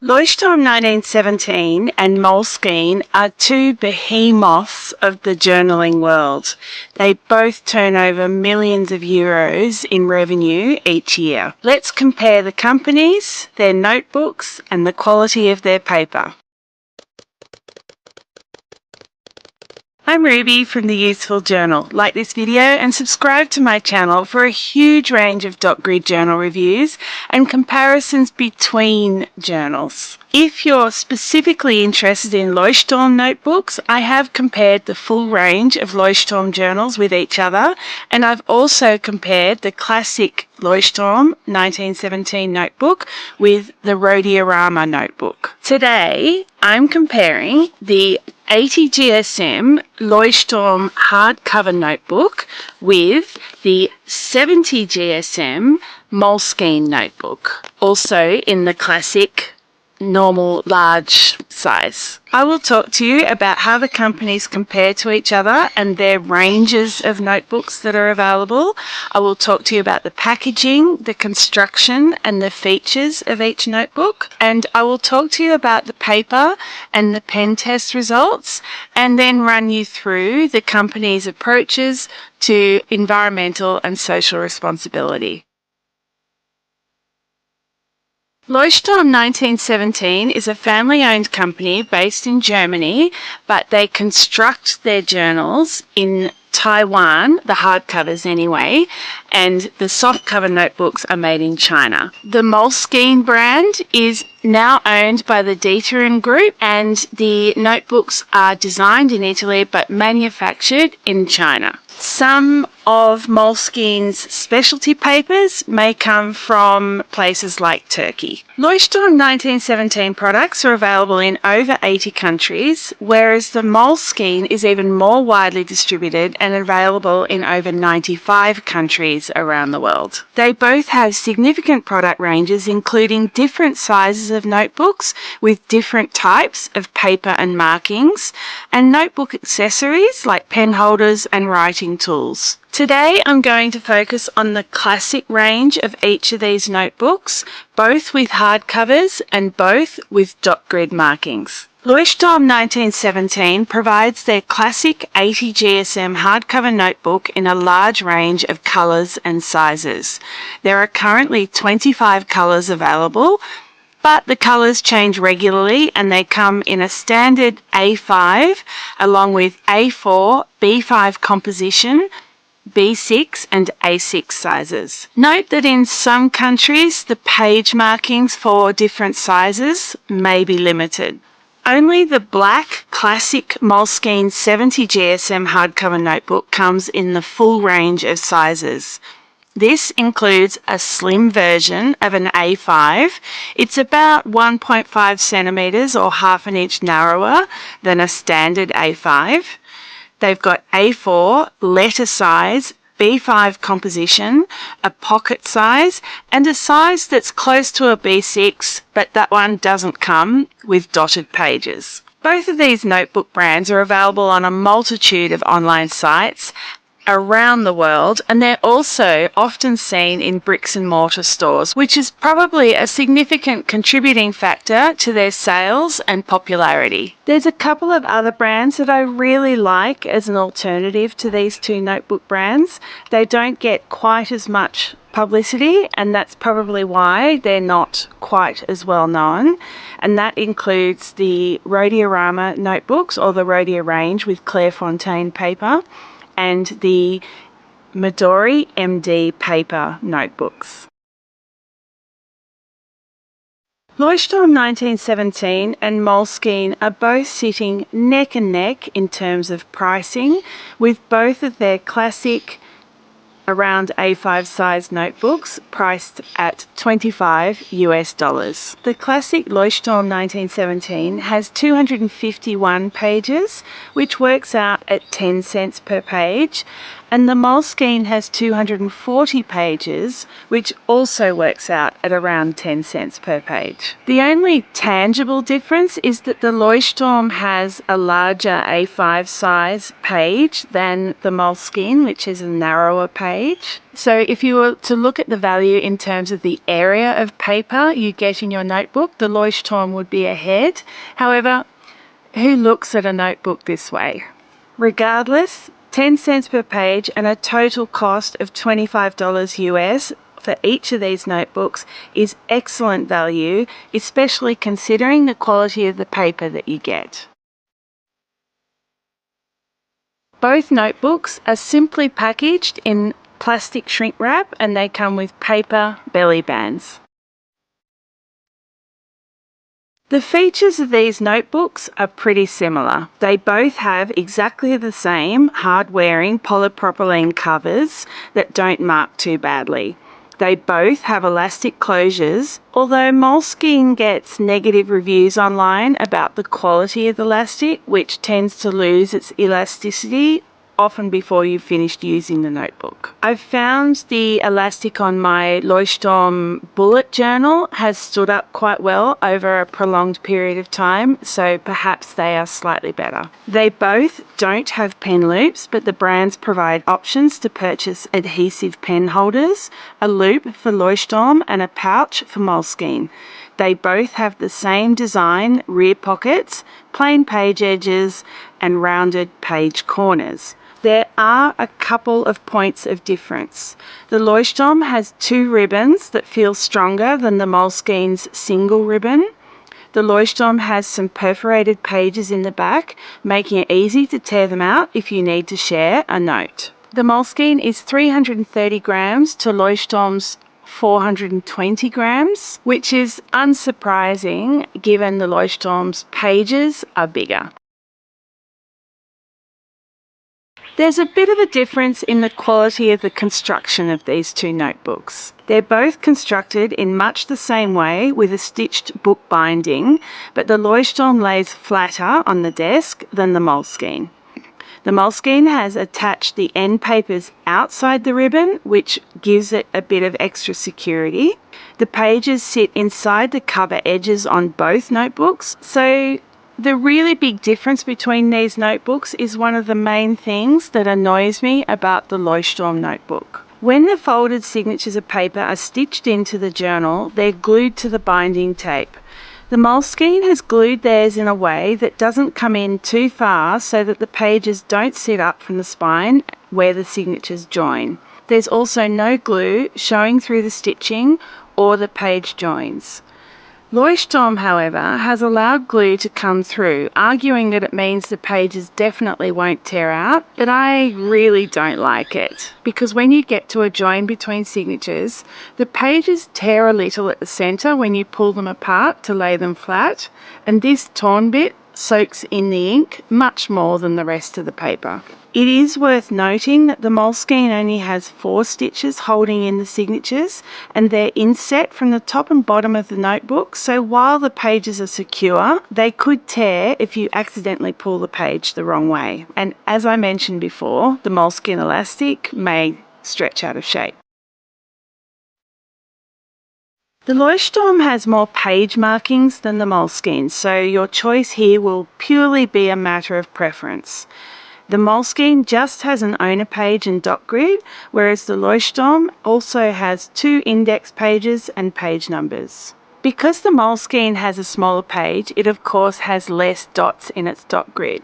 Leuchtturm 1917 and Moleskine are two behemoths of the journaling world. They both turn over millions of euros in revenue each year. Let's compare the companies, their notebooks, and the quality of their paper. I'm Ruby from the Useful Journal. Like this video and subscribe to my channel for a huge range of dot grid journal reviews and comparisons between journals. If you're specifically interested in Leuchtturm notebooks, I have compared the full range of Leuchtturm journals with each other, and I've also compared the classic Leuchtturm 1917 notebook with the Rhodiorama notebook. Today, I'm comparing the 80 GSM Leuchtturm hardcover notebook with the 70 GSM Moleskine notebook, also in the classic normal large size. I will talk to you about how the companies compare to each other and their ranges of notebooks that are available. I will talk to you about the packaging, the construction, and the features of each notebook. And I will talk to you about the paper and the pen test results, and then run you through the company's approaches to environmental and social responsibility. Leuchtturm 1917 is a family-owned company based in Germany, but they construct their journals in Taiwan, the hardcovers anyway, and the softcover notebooks are made in China. The Moleskine brand is now owned by the Dieter Group, and the notebooks are designed in Italy but manufactured in China. Some of Moleskine's specialty papers may come from places like Turkey. Leuchtturm 1917 products are available in over 80 countries, whereas the Moleskine is even more widely distributed and available in over 95 countries around the world. They both have significant product ranges, including different sizes of notebooks with different types of paper and markings, and notebook accessories like pen holders and writing tools. Today I'm going to focus on the classic range of each of these notebooks, both with hardcovers and both with dot grid markings. Leuchtturm 1917 provides their classic 80 GSM hardcover notebook in a large range of colours and sizes. There are currently 25 colours available, but the colours change regularly and they come in a standard A5 along with A4, B5 composition, B6 and A6 sizes. Note that in some countries the page markings for different sizes may be limited. Only the black classic Moleskine 70 GSM hardcover notebook comes in the full range of sizes. This includes a slim version of an A5. It's about 1.5 centimetres or half an inch narrower than a standard A5. They've got A4, letter size, B5 composition, a pocket size, and a size that's close to a B6, but that one doesn't come with dotted pages. Both of these notebook brands are available on a multitude of online sites around the world, and they're also often seen in bricks and mortar stores, which is probably a significant contributing factor to their sales and popularity. There's a couple of other brands that I really like as an alternative to these two notebook brands. They don't get quite as much publicity, and that's probably why they're not quite as well known, and that includes the Rhodiorama notebooks, or the Rhodia range with Clairefontaine paper, and the Midori MD paper notebooks. Leuchtturm 1917 and Moleskine are both sitting neck and neck in terms of pricing, with both of their classic around A5 size notebooks priced at $25 US. The classic Leuchtturm 1917 has 251 pages, which works out at 10 cents per page, And the Moleskine has 240 pages, which also works out at around 10 cents per page. The only tangible difference is that the Leuchtturm has a larger A5 size page than the Moleskine, which is a narrower page. So if you were to look at the value in terms of the area of paper you get in your notebook, the Leuchtturm would be ahead. However, who looks at a notebook this way? Regardless, 10 cents per page and a total cost of $25 US for each of these notebooks is excellent value, especially considering the quality of the paper that you get. Both notebooks are simply packaged in plastic shrink wrap and they come with paper belly bands. The features of these notebooks are pretty similar. They both have exactly the same hard-wearing polypropylene covers that don't mark too badly. They both have elastic closures, although Moleskine gets negative reviews online about the quality of the elastic, which tends to lose its elasticity often before you've finished using the notebook. I've found the elastic on my Leuchtturm bullet journal has stood up quite well over a prolonged period of time, so perhaps they are slightly better. They both don't have pen loops, but the brands provide options to purchase adhesive pen holders, a loop for Leuchtturm and a pouch for Moleskine. They both have the same design, rear pockets, plain page edges, and rounded page corners. There are a couple of points of difference. The Leuchtturm has two ribbons that feel stronger than the Moleskine's single ribbon. The Leuchtturm has some perforated pages in the back, making it easy to tear them out if you need to share a note. The Moleskine is 330 grams to Leuchtturm's 420 grams, which is unsurprising given the Leuchtturm's pages are bigger. There's a bit of a difference in the quality of the construction of these two notebooks. They're both constructed in much the same way with a stitched book binding, but the Leuchtturm lays flatter on the desk than the Moleskine. The Moleskine has attached the end papers outside the ribbon, which gives it a bit of extra security. The pages sit inside the cover edges on both notebooks, so the really big difference between these notebooks is one of the main things that annoys me about the Leuchtturm notebook. When the folded signatures of paper are stitched into the journal, they're glued to the binding tape. The Moleskine has glued theirs in a way that doesn't come in too far so that the pages don't sit up from the spine where the signatures join. There's also no glue showing through the stitching or the page joins. Leuchtturm, however, has allowed glue to come through, arguing that it means the pages definitely won't tear out, but I really don't like it, because when you get to a join between signatures, the pages tear a little at the centre when you pull them apart to lay them flat, and this torn bit soaks in the ink much more than the rest of the paper. It is worth noting that the Moleskine only has 4 stitches holding in the signatures, and they're inset from the top and bottom of the notebook, so while the pages are secure, they could tear if you accidentally pull the page the wrong way. And as I mentioned before, the Moleskine elastic may stretch out of shape. The Leuchtturm has more page markings than the Moleskine, so your choice here will purely be a matter of preference. The Moleskine just has an owner page and dot grid, whereas the Leuchtturm also has 2 index pages and page numbers. Because the Moleskine has a smaller page, it of course has less dots in its dot grid.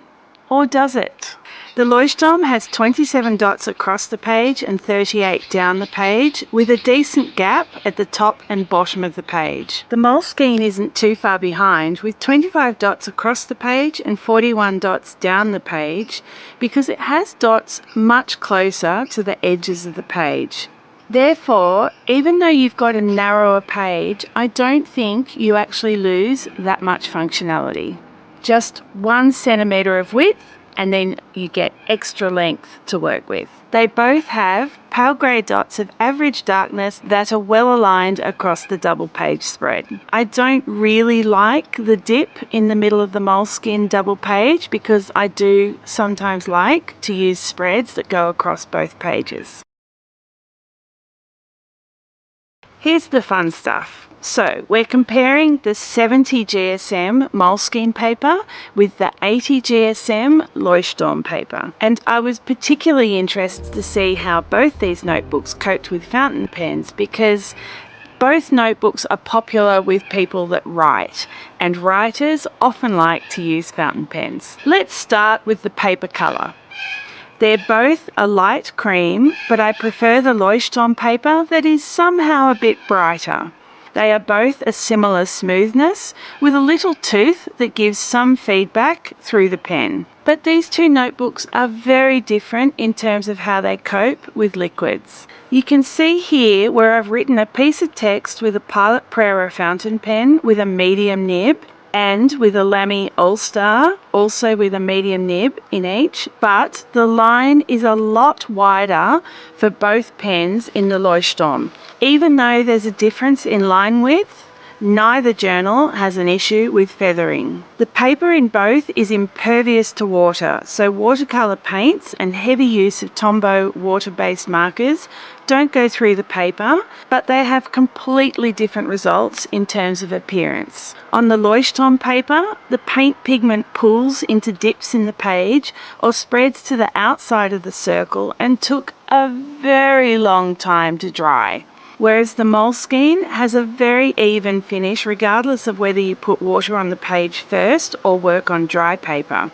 Or does it? The Leuchtturm has 27 dots across the page and 38 down the page, with a decent gap at the top and bottom of the page. The Moleskine isn't too far behind, with 25 dots across the page and 41 dots down the page, because it has dots much closer to the edges of the page. Therefore, even though you've got a narrower page, I don't think you actually lose that much functionality. Just 1 centimetre of width and then you get extra length to work with. They both have pale grey dots of average darkness that are well aligned across the double page spread. I don't really like the dip in the middle of the Moleskine double page because I do sometimes like to use spreads that go across both pages. Here's the fun stuff. So we're comparing the 70 GSM Moleskine paper with the 80 GSM Leuchtturm paper. And I was particularly interested to see how both these notebooks coped with fountain pens because both notebooks are popular with people that write, and writers often like to use fountain pens. Let's start with the paper colour. They're both a light cream, but I prefer the Leuchtturm paper that is somehow a bit brighter. They are both a similar smoothness with a little tooth that gives some feedback through the pen. But these two notebooks are very different in terms of how they cope with liquids. You can see here where I've written a piece of text with a Pilot Prero fountain pen with a medium nib and with a Lamy All-Star, also with a medium nib in each, but the line is a lot wider for both pens in the Leuchtturm. Even though there's a difference in line width, neither journal has an issue with feathering. The paper in both is impervious to water, so watercolour paints and heavy use of Tombow water-based markers don't go through the paper, but they have completely different results in terms of appearance. On the Leuchtturm paper, the paint pigment pulls into dips in the page or spreads to the outside of the circle and took a very long time to dry. Whereas the Moleskine has a very even finish regardless of whether you put water on the page first or work on dry paper.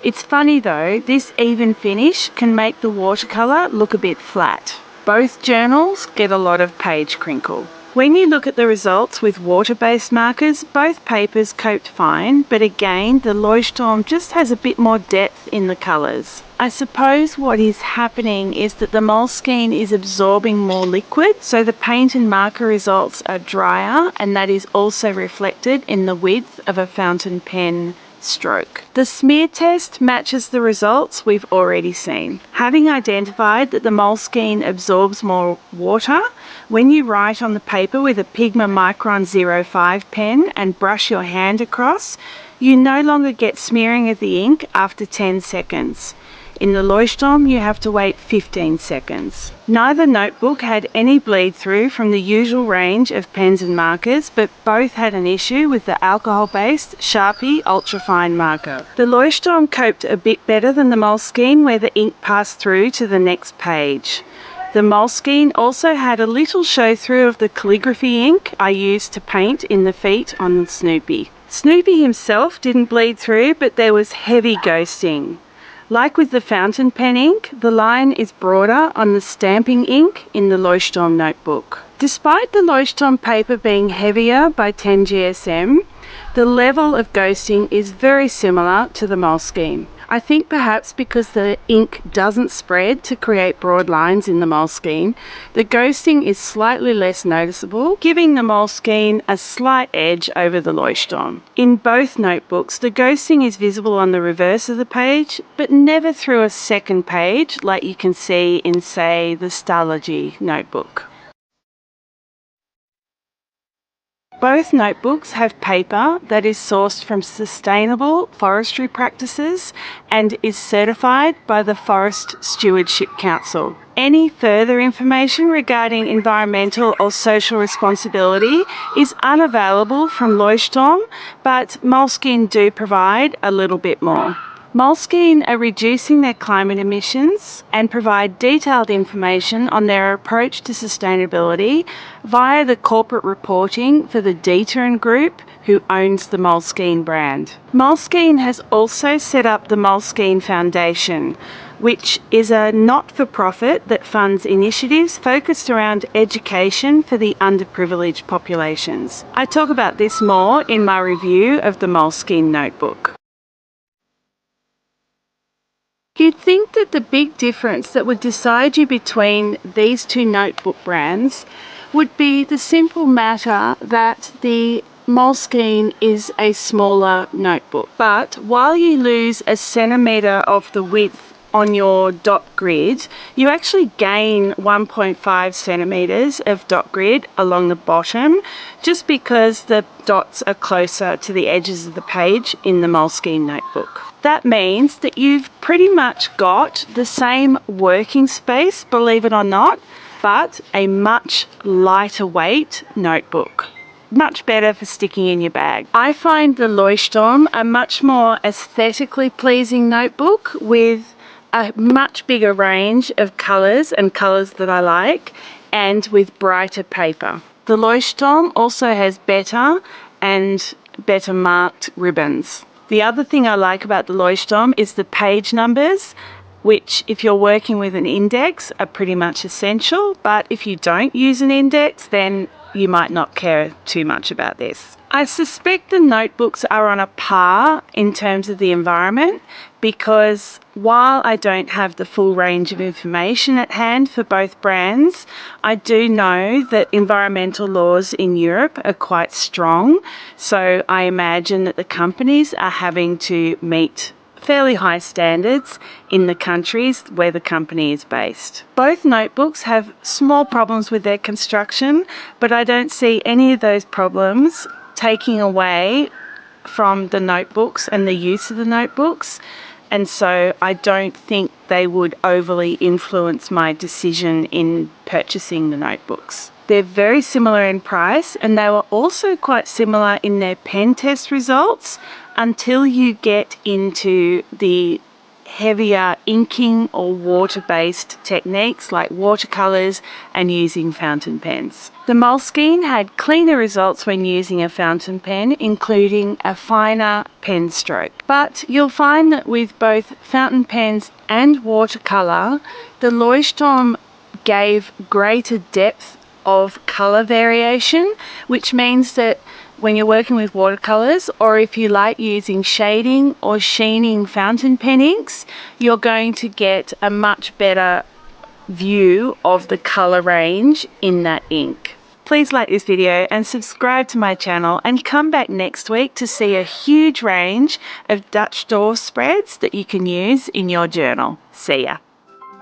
It's funny though, this even finish can make the watercolour look a bit flat. Both journals get a lot of page crinkle. When you look at the results with water-based markers, both papers coped fine, but again, the Leuchtturm just has a bit more depth in the colours. I suppose what is happening is that the Moleskine is absorbing more liquid, so the paint and marker results are drier, and that is also reflected in the width of a fountain pen stroke. The smear test matches the results we've already seen. Having identified that the Moleskine absorbs more water, when you write on the paper with a Pigma Micron 05 pen and brush your hand across, you no longer get smearing of the ink after 10 seconds. In the Leuchtturm, you have to wait 15 seconds. Neither notebook had any bleed through from the usual range of pens and markers, but both had an issue with the alcohol-based Sharpie ultrafine marker. The Leuchtturm coped a bit better than the Moleskine, where the ink passed through to the next page. The Moleskine also had a little show-through of the calligraphy ink I used to paint in the feet on Snoopy. Snoopy himself didn't bleed through, but there was heavy ghosting. Like with the fountain pen ink, the line is broader on the stamping ink in the Leuchtturm notebook. Despite the Leuchtturm paper being heavier by 10 GSM, the level of ghosting is very similar to the Moleskine. I think perhaps because the ink doesn't spread to create broad lines in the Moleskine, the ghosting is slightly less noticeable, giving the Moleskine a slight edge over the Leuchtturm. In both notebooks, the ghosting is visible on the reverse of the page, but never through a second page like you can see in, say, the Stalogy notebook. Both notebooks have paper that is sourced from sustainable forestry practices and is certified by the Forest Stewardship Council. Any further information regarding environmental or social responsibility is unavailable from Leuchtturm, but Moleskine do provide a little bit more. Moleskine are reducing their climate emissions and provide detailed information on their approach to sustainability via the corporate reporting for the Dieter Group, who owns the Moleskine brand. Moleskine has also set up the Moleskine Foundation, which is a not-for-profit that funds initiatives focused around education for the underprivileged populations. I talk about this more in my review of the Moleskine notebook. You'd think that the big difference that would decide you between these two notebook brands would be the simple matter that the Moleskine is a smaller notebook, but while you lose a centimetre of the width on your dot grid, you actually gain 1.5 centimetres of dot grid along the bottom, just because the dots are closer to the edges of the page in the Moleskine notebook. That means that you've pretty much got the same working space, believe it or not, but a much lighter weight notebook. Much better for sticking in your bag. I find the Leuchtturm a much more aesthetically pleasing notebook with a much bigger range of colours and colours that I like, and with brighter paper. The Leuchtturm also has better marked ribbons. The other thing I like about the Leuchtturm is the page numbers, which if you're working with an index are pretty much essential, but if you don't use an index, then you might not care too much about this. I suspect the notebooks are on a par in terms of the environment, because while I don't have the full range of information at hand for both brands, I do know that environmental laws in Europe are quite strong, so I imagine that the companies are having to meet fairly high standards in the countries where the company is based. Both notebooks have small problems with their construction, but I don't see any of those problems taking away from the notebooks and the use of the notebooks, and so I don't think they would overly influence my decision in purchasing the notebooks. They're very similar in price, and they were also quite similar in their pen test results until you get into the heavier inking or water-based techniques like watercolours and using fountain pens. The Moleskine had cleaner results when using a fountain pen, including a finer pen stroke. But you'll find that with both fountain pens and watercolour, the Leuchtturm gave greater depth of colour variation, which means that when you're working with watercolours, or if you like using shading or sheening fountain pen inks, you're going to get a much better view of the colour range in that ink. Please like this video and subscribe to my channel, and come back next week to see a huge range of Dutch door spreads that you can use in your journal. See ya!